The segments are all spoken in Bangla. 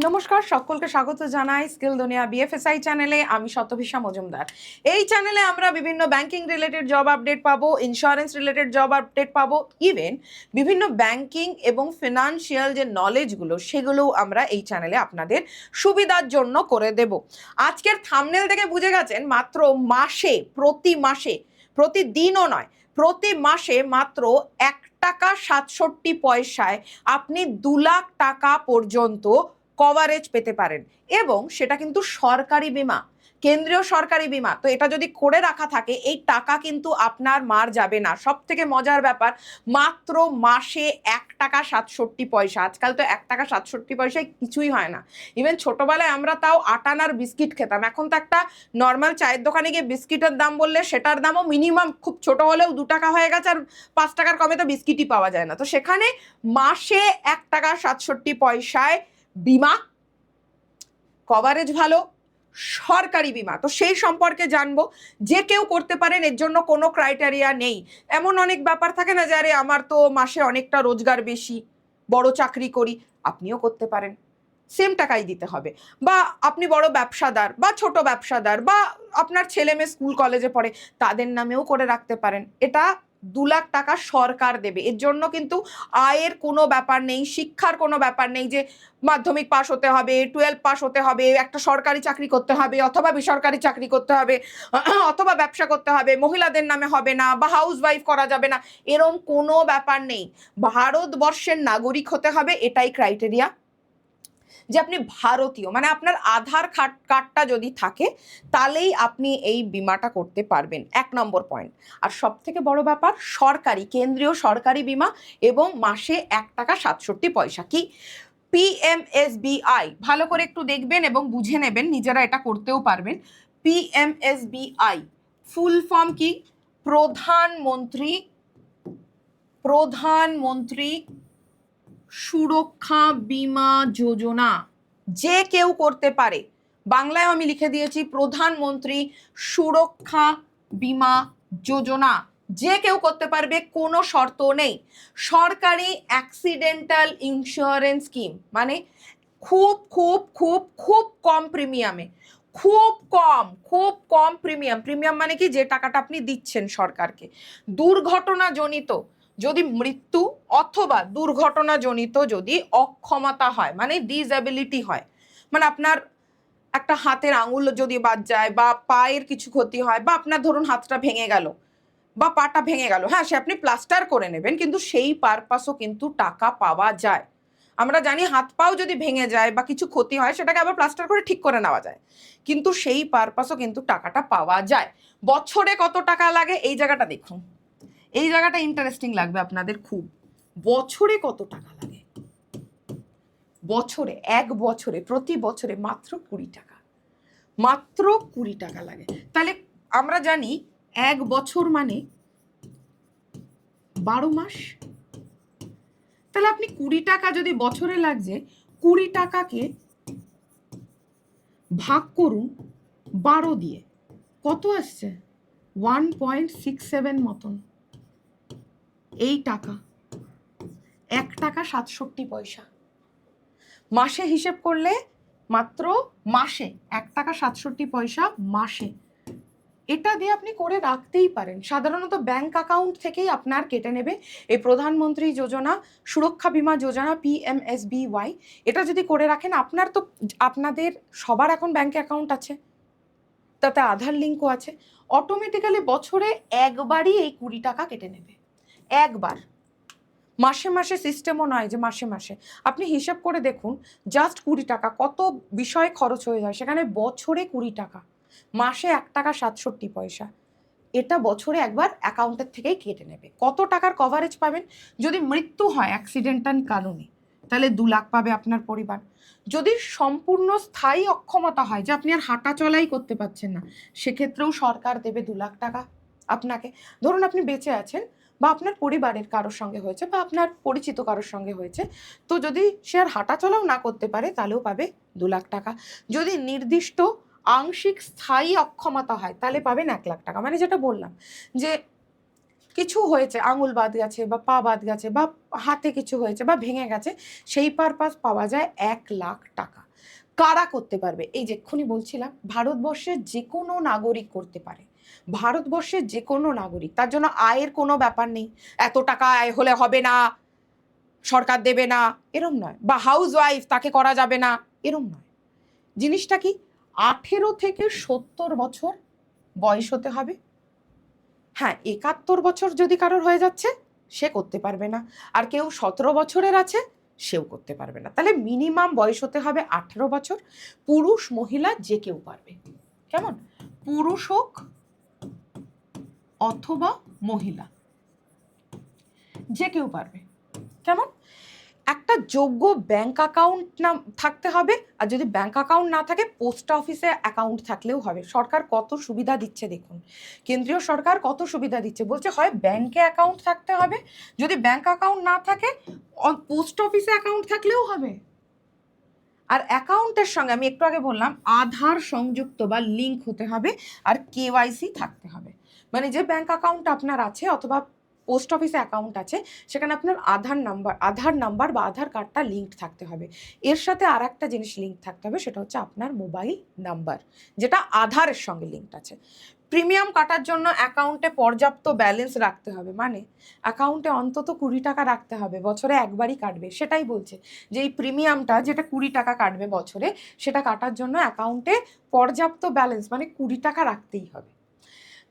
নমস্কার, সকলকে স্বাগত জানাই স্কিল দুনিয়া বিএফএসআই চ্যানেলে। আমি শতভিষা মজুমদার। এই চ্যানেলে আমরা বিভিন্ন ব্যাংকিং রিলেটেড জব আপডেট পাবো, ইন্স্যুরেন্স রিলেটেড জব আপডেট পাবো, ইভেন বিভিন্ন ব্যাংকিং এবং ফিনান্সিয়াল যে নলেজগুলো সেগুলোও আমরা এই চ্যানেলে আপনাদের সুবিধার জন্য করে দেব। আজকের থাম্বনেল থেকে বুঝে গেছেন, মাত্র প্রতি মাসে, প্রতিদিনও নয়, প্রতি মাসে মাত্র 1 টাকা 67 পয়সায় আপনি 2 লাখ টাকা পর্যন্ত কভারেজ পেতে পারেন, এবং সেটা কিন্তু সরকারি বীমা, কেন্দ্রীয় সরকারি বীমা। তো এটা যদি করে রাখা থাকে, এই টাকা কিন্তু আপনার মার যাবে না। সব থেকে মজার ব্যাপার, মাত্র মাসে 1 টাকা 67 পয়সা। আজকাল তো 1 টাকা 67 পয়সায় কিছুই হয় না। ইভেন ছোটবেলায় আমরা তাও আটানার বিস্কিট খেতাম, এখন তো একটা নর্মাল চায়ের দোকানে গিয়ে বিস্কিটের দাম বললে সেটার দামও মিনিমাম খুব ছোট হলেও 2 টাকা হয়ে গেছে, আর 5 টাকার কমে তো বিস্কিটই পাওয়া যায় না। তো সেখানে মাসে 1 টাকা 67 পয়সায় বিমা, কভারেজ ভালো, সরকারি বিমা। তো সেই সম্পর্কে জানবো। যে কেউ করতে পারেন, এর জন্য কোনো ক্রাইটেরিয়া নেই। এমন অনেক ব্যাপার থাকে না যে আরে আমার তো মাসে অনেকটা রোজগার বেশি, বড় চাকরি করি, আপনিও করতে পারেন, সেম টাকাই দিতে হবে। বা আপনি বড় ব্যবসাদার বা ছোট ব্যবসাদার, বা আপনার ছেলে মেয়ে স্কুল কলেজে পড়ে, তাদের নামেও করে রাখতে পারেন। এটা 2 লাখ টাকা সরকার দেবে। এর জন্য কিন্তু আয়ের কোনো ব্যাপার নেই, শিক্ষার কোনো ব্যাপার নেই যে মাধ্যমিক পাস হতে হবে, 12 পাস হতে হবে, একটা সরকারি চাকরি করতে হবে, অথবা বেসরকারি চাকরি করতে হবে, অথবা ব্যবসা করতে হবে, মহিলাদের নামে হবে না, বা হাউস ওয়াইফ করা যাবে না, এরম কোনো ব্যাপার নেই। ভারতবর্ষের নাগরিক হতে হবে, এটাই ক্রাইটেরিয়া। যে আপনি ভারতীয়, মানে আপনার আধার কার্ডটা যদি থাকে, তাহলেই আপনি এই বিমাটা করতে পারবেন। 1 নম্বর পয়েন্ট। আর সব থেকে বড় ব্যাপার, সরকারি, কেন্দ্রীয় সরকারি বিমা, এবং মাসে 1 টাকা 67 পয়সা। কি? পিএমএসবিআই। ভালো করে একটু দেখবেন এবং বুঝে নেবেন, নিজেরা এটা করতেও পারবেন। পিএমএসবিআই ফুল ফর্ম কি? প্রধানমন্ত্রী সুরক্ষা বিমা যোজনা। যে কেউ করতে পারে। বাংলায় আমি লিখে দিয়েছি প্রধানমন্ত্রী সুরক্ষা বিমা যোজনা। যে কেউ করতে পারবে, কোনো শর্ত নেই। সরকারি অ্যাক্সিডেন্টাল ইন্স্যুরেন্স স্কিম, মানে খুব খুব খুব খুব কম প্রিমিয়ামে, খুব কম প্রিমিয়াম মানে কি? যে টাকাটা আপনি দিচ্ছেন সরকারকে, দুর্ঘটনাজনিত যদি মৃত্যু অথবা দুর্ঘটনাজনিত যদি অক্ষমতা হয়, মানে ডিসএবিলিটি হয়, মানে আপনার একটা হাতের আঙুল যদি বাদ যায়, বা পায়ের কিছু ক্ষতি হয়, বা আপনার ধরুন হাতটা ভেঙে গেল বা পাটা ভেঙে গেল, হ্যাঁ, সে আপনি প্লাস্টার করে নেবেন, কিন্তু সেই পারপাসও কিন্তু টাকা পাওয়া যায়। আমরা জানি হাত পাও যদি ভেঙে যায় বা কিছু ক্ষতি হয়, সেটাকে আবার প্লাস্টার করে ঠিক করে নেওয়া যায়, কিন্তু সেই পারপাসও কিন্তু টাকাটা পাওয়া যায়। বছরে কত টাকা লাগে, এই জায়গাটা দেখুন। এই জায়গাটা ইন্টারেস্টিং লাগবে আপনাদের খুব। বছরে কত টাকা লাগে? বছরে, 1 বছরে, প্রতি বছরে মাত্র 20 টাকা, মাত্র 20 টাকা লাগে। তাহলে আমরা জানি 1 বছর মানে 12 মাস। তাহলে আপনি 20 টাকা যদি বছরে লাগছে, 20 টাকাকে ভাগ করুন 12 দিয়ে, কত আসছে? 1.67 মতন। এই টাকা 1 টাকা 67 পয়সা। মাসে হিসেব করলে মাত্র মাসে 1 টাকা 67 পয়সা মাসে। এটা দিয়ে আপনি করে রাখতেই পারেন। সাধারণত ব্যাংক অ্যাকাউন্ট থেকেই আপনার কেটে নেবে এই প্রধানমন্ত্রী যোজনা সুরক্ষা বিমা যোজনা, পিএমএসবিওয়াই। এটা যদি করে রাখেন, আপনার তো, আপনাদের সবার এখন ব্যাংকে অ্যাকাউন্ট আছে, তাতে আধার লিঙ্কও আছে, অটোমেটিক্যালি বছরে একবারই এই 20 টাকা কেটে নেবে। একবার, মাসে মাসে সিস্টেমও নয় যে মাসে মাসে। আপনি হিসাব করে দেখুন, জাস্ট 20 টাকা কত বিষয়ে খরচ হয়ে যায়, সেখানে বছরে 20 টাকা, মাসে 1 টাকা 67 পয়সা। এটা বছরে একবার অ্যাকাউন্টের থেকেই কেটে নেবে। কত টাকার কভারেজ পাবেন? যদি মৃত্যু হয় অ্যাক্সিডেন্টাল কারণে, তাহলে 2 লাখ পাবে আপনার পরিবার। যদি সম্পূর্ণ স্থায়ী অক্ষমতা হয়, যে আপনি আর হাঁটা চলাই করতে পারছেন না, সেক্ষেত্রেও সরকার দেবে 2 লাখ টাকা আপনাকে। ধরুন আপনি বেঁচে আছেন, বা আপনার পরিবারের কারোর সঙ্গে হয়েছে, বা আপনার পরিচিত কারোর সঙ্গে হয়েছে, তো যদি সে আর হাঁটা চলাও না করতে পারে, তাহলেও পাবে 2 লাখ টাকা। যদি নির্দিষ্ট আংশিক স্থায়ী অক্ষমতা হয়, তাহলে পাবেন 1 লাখ টাকা। মানে যেটা বললাম, যে কিছু হয়েছে, আঙুল বাদ গেছে, বা পা বাদ গেছে, বা হাতে কিছু হয়েছে, বা ভেঙে গেছে, সেই পারপাস পাওয়া যায় 1 লাখ টাকা। কারা করতে পারবে? এই যে এক্ষুনি বলছিলাম, ভারতবর্ষের যে কোনো নাগরিক করতে পারে। ভারতবর্ষের যে কোনো নাগরিক, তার জন্য আয়ের কোনো ব্যাপার নেই, এত টাকা আয় হলে হবে না, সরকার দেবে না, এরম নয়, বা হাউস ওয়াইফ তাকে করা যাবে না, এরম নয়। জিনিসটা কি, 18 থেকে 70 বছর বয়স হতে হবে। হ্যাঁ, 71 বছর যদি কারোর হয়ে যাচ্ছে সে করতে পারবে না, আর কেউ 17 বছরের আছে সেও করতে পারবে না। তাহলে মিনিমাম বয়স হতে হবে 18 বছর। পুরুষ মহিলা যে কেউ পারবে। কেমন? পুরুষ হোক অথবা মহিলা, যে কেউ পারবে। কেমন? একটা যোগ্য ব্যাংক অ্যাকাউন্ট না থাকতে হবে, আর যদি ব্যাংক অ্যাকাউন্ট না থাকে পোস্ট অফিসে অ্যাকাউন্ট থাকলেও হবে। সরকার কত সুবিধা দিচ্ছে দেখুন, কেন্দ্রীয় সরকার কত সুবিধা দিচ্ছে। বলছে হয় ব্যাংকে অ্যাকাউন্ট থাকতে হবে, যদি ব্যাংক অ্যাকাউন্ট না থাকে পোস্ট অফিসে অ্যাকাউন্ট থাকলেও হবে। আর অ্যাকাউন্টের সঙ্গে আমি একটু আগে বললাম আধার সংযুক্ত বা লিঙ্ক হতে হবে, আর কেওয়াইসি থাকতে হবে। মানে যে ব্যাংক অ্যাকাউন্ট আপনার আছে অথবা পোস্ট অফিসে অ্যাকাউন্ট আছে, সেখানে আপনার আধার নাম্বার বা আধার কার্ডটা লিঙ্কড থাকতে হবে। এর সাথে আর একটা জিনিস লিঙ্ক থাকতে হবে, সেটা হচ্ছে আপনার মোবাইল নাম্বার, যেটা আধারের সঙ্গে লিঙ্কড আছে। প্রিমিয়াম কাটার জন্য অ্যাকাউন্টে পর্যাপ্ত ব্যালেন্স রাখতে হবে, মানে অ্যাকাউন্টে অন্তত 20 টাকা রাখতে হবে, বছরে একবারই কাটবে। সেটাই বলছে যে এই প্রিমিয়ামটা যেটা 20 টাকা কাটবে বছরে, সেটা কাটার জন্য অ্যাকাউন্টে পর্যাপ্ত ব্যালেন্স মানে 20 টাকা রাখতেই হবে।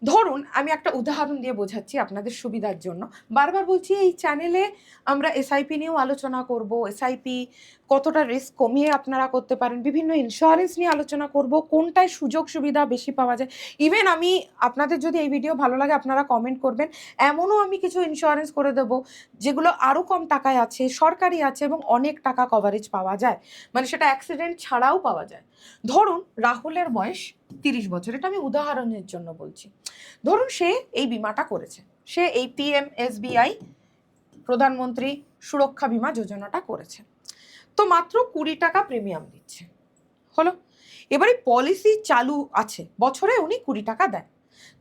ধরুন আমি একটা উদাহরণ দিয়ে বোঝাচ্ছি আপনাদের সুবিধার জন্য। বারবার বলছি এই চ্যানেলে আমরা এসআইপি নিয়েও আলোচনা করব, এসআইপি কতটা রিস্ক কমিয়ে আপনারা করতে পারেন, বিভিন্ন ইন্স্যুরেন্স নিয়ে আলোচনা করব, কোনটায় সুযোগ সুবিধা বেশি পাওয়া যায়। ইভেন আমি আপনাদের যদি এই ভিডিও ভালো লাগে আপনারা কমেন্ট করবেন, এমনও আমি কিছু ইন্স্যুরেন্স করে দেব যেগুলো আরও কম টাকায় আছে, সরকারি আছে এবং অনেক টাকা কভারেজ পাওয়া যায়, মানে সেটা অ্যাক্সিডেন্ট ছাড়াও পাওয়া যায়। ধরুন রাহুলের বয়স 30 বছর, এটা আমি উদাহরণের জন্য বলছি। ধরুন সে এই বিমাটা করেছে, সে এই PMSBI প্রধানমন্ত্রী সুরক্ষা বিমা যোজনাটা করেছে, তো মাত্র 20 টাকা প্রিমিয়াম দিচ্ছে। হলো, এবারে পলিসি চালু আছে, বছরে উনি 20 টাকা দেন।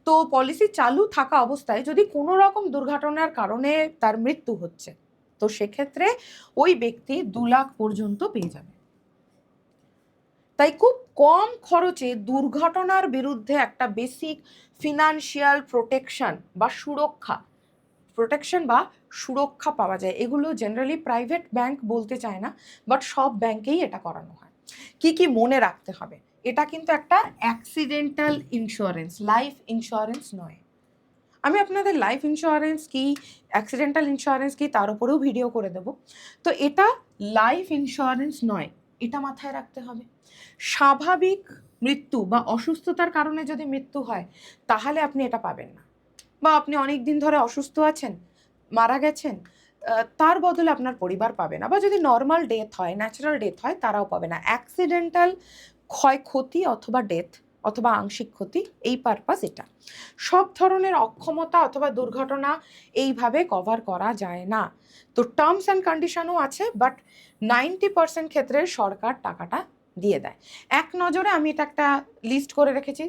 তো পলিসি চালু থাকা অবস্থায় যদি কোনো রকম দুর্ঘটনার কারণে তার মৃত্যু হচ্ছে, তো সেক্ষেত্রে ওই ব্যক্তি 2 লাখ পর্যন্ত পেয়ে যাবে। তাই খুব কম খরচে দুর্ঘটনার বিরুদ্ধে একটা বেসিক ফিনান্সিয়াল প্রোটেকশন বা সুরক্ষা পাওয়া যায়। এগুলো জেনারেলি প্রাইভেট ব্যাংক বলতে চায় না, বাট সব ব্যাংকেই এটা করানো হয়। কি কি মনে রাখতে হবে, এটা কিন্তু একটা অ্যাক্সিডেন্টাল ইন্স্যুরেন্স, লাইফ ইন্স্যুরেন্স নয়। আমি আপনাদের লাইফ ইন্স্যুরেন্স কি অ্যাক্সিডেন্টাল ইন্স্যুরেন্স কি তার উপরেও ভিডিও করে দেব। তো এটা লাইফ ইন্স্যুরেন্স নয়, এটা মাথায় রাখতে হবে। স্বাভাবিক মৃত্যু বা অসুস্থতার কারণে যদি মৃত্যু হয় তাহলে আপনি এটা পাবেন না, বা আপনি অনেক দিন ধরে অসুস্থ আছেন, মারা গেছেন, তার বদলে আপনার পরিবার পাবে না, বা যদি নর্মাল ডেথ হয়, ন্যাচারাল ডেথ হয়, তারাও পাবে না। অ্যাক্সিডেন্টাল ক্ষয়ক্ষতি অথবা ডেথ অথবা আংশিক ক্ষতি, এই পারপাস এটা। সব ধরনের অক্ষমতা অথবা দুর্ঘটনা এইভাবে কভার করা যায় না। তো টার্মস অ্যান্ড কন্ডিশনও আছে, বাট 90% ক্ষেত্রে সরকার টাকাটা দিয়ে দেয়। এক নজরে আমি এটা একটা লিস্ট করে রেখেছি।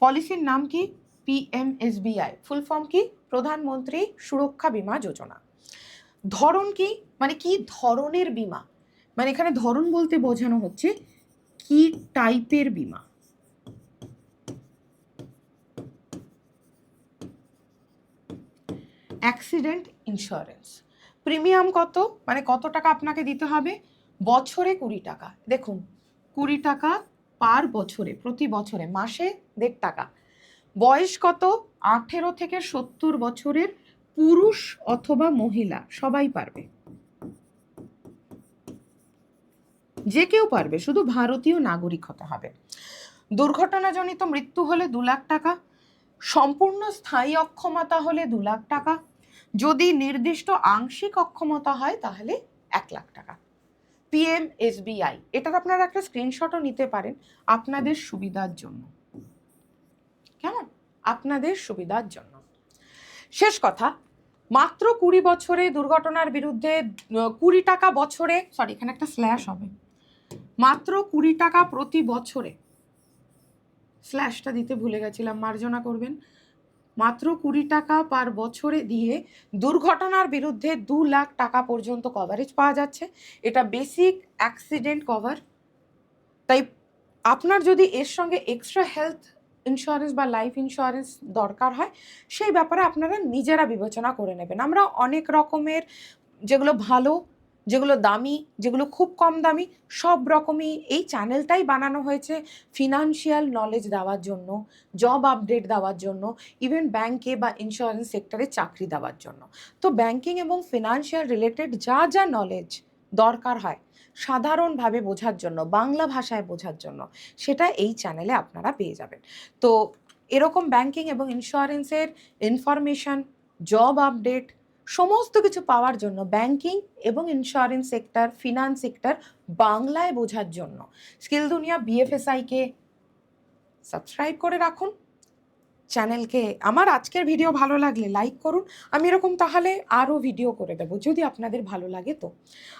পলিসির নাম কি? PMSBI, ফুল ফর্ম কি? প্রধানমন্ত্রী সুরক্ষা বিমা যোজনা। ধরন কি, মানে কি ধরনের বিমা, মানে এখানে ধরন বলতে বোঝানো হচ্ছে কি টাইপের বিমা। Accident insurance. প্রিমিয়াম কত, মানে কত টাকা আপনাকে দিতে হবে? বছরে 20 টাকা। দেখুন 20 টাকা পার বছরে, প্রতি বছরে, মাসে 1.5 টাকা। বয়স কত? 18 থেকে 70 বছরের পুরুষ অথবা মহিলা সবাই পারবে, যে কেউ পারবে, শুধু ভারতীয় নাগরিক হতে হবে। দুর্ঘটনাজনিত মৃত্যু হলে 2 লাখ টাকা, সম্পূর্ণ স্থায়ী অক্ষমতা হলে 2 লাখ টাকা, যদি নির্দিষ্ট আংশিক অক্ষমতা হয় তাহলে 1 লাখ টাকা। PMSBI, এটা আপনারা একটা স্ক্রিনশটও নিতে পারেন আপনাদের সুবিধার জন্য। কেমন? আপনাদের সুবিধার জন্য। শেষ কথা, মাত্র 20 বছরে দুর্ঘটনার বিরুদ্ধে 20 টাকা বছরে, সরি এখানে একটা স্ল্যাশ হবে, মাত্র 20 টাকা প্রতি বছরে, স্ল্যাশটা দিতে ভুলে গেছিলাম, মার্জনা করবেন। মাত্র 20 টাকা পার বছরে দিয়ে দুর্ঘটনার বিরুদ্ধে 2 লাখ টাকা পর্যন্ত কভারেজ পাওয়া যাচ্ছে। এটা বেসিক অ্যাক্সিডেন্ট কভার। তাই আপনার যদি এর সঙ্গে এক্সট্রা হেলথ ইন্স্যুরেন্স বা লাইফ ইন্স্যুরেন্স দরকার হয়, সেই ব্যাপারে আপনারা নিজেরা বিবেচনা করে নেবেন। আমরা অনেক রকমের, যেগুলো ভালো, যেগুলো দামি, যেগুলো খুব কম দামি, সব রকমই এই চ্যানেলটাই বানানো হয়েছে ফিনান্সিয়াল নলেজ দেওয়ার জন্য, জব আপডেট দেওয়ার জন্য, ইভেন ব্যাংকে বা ইন্স্যুরেন্স সেক্টরে চাকরি দেওয়ার জন্য। তো ব্যাংকিং এবং ফিনান্সিয়াল রিলেটেড যা যা নলেজ দরকার হয় সাধারণভাবে বোঝার জন্য, বাংলা ভাষায় বোঝার জন্য, সেটা এই চ্যানেলে আপনারা পেয়ে যাবেন। তো এরকম ব্যাংকিং এবং ইন্স্যুরেন্সের ইনফরমেশন, জব আপডেট সমস্ত কিছু পাওয়ার জন্য, ব্যাংকিং এবং ইন্স্যুরেন্স সেক্টর, ফিনান্স সেক্টর বাংলায় বোঝার জন্য স্কিল দুনিয়া বিএফএসআইকে সাবস্ক্রাইব করে রাখুন। চ্যানেলকে, আমার আজকের ভিডিও ভালো লাগলে লাইক করুন। আমি এরকম তাহলে আরও ভিডিও করে দেবো যদি আপনাদের ভালো লাগে তো।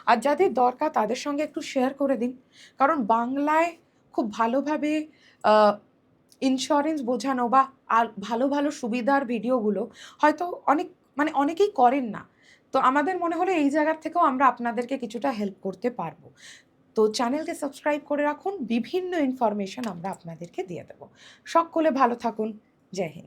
আর যাদের দরকার তাদের সঙ্গে একটু শেয়ার করে দিন, কারণ বাংলায় খুব ভালোভাবে ইন্স্যুরেন্স বোঝানো বা আর ভালো ভালো সুবিধার ভিডিওগুলো হয়তো অনেকেই করেন না। তো আমাদের মনে হলো এই জায়গার থেকেও আমরা আপনাদেরকে কিছুটা হেল্প করতে পারবো। তো চ্যানেলকে সাবস্ক্রাইব করে রাখুন, বিভিন্ন ইনফরমেশন আমরা আপনাদেরকে দিয়ে দেবো। সকলে ভালো থাকুন। জয় হিন্দ।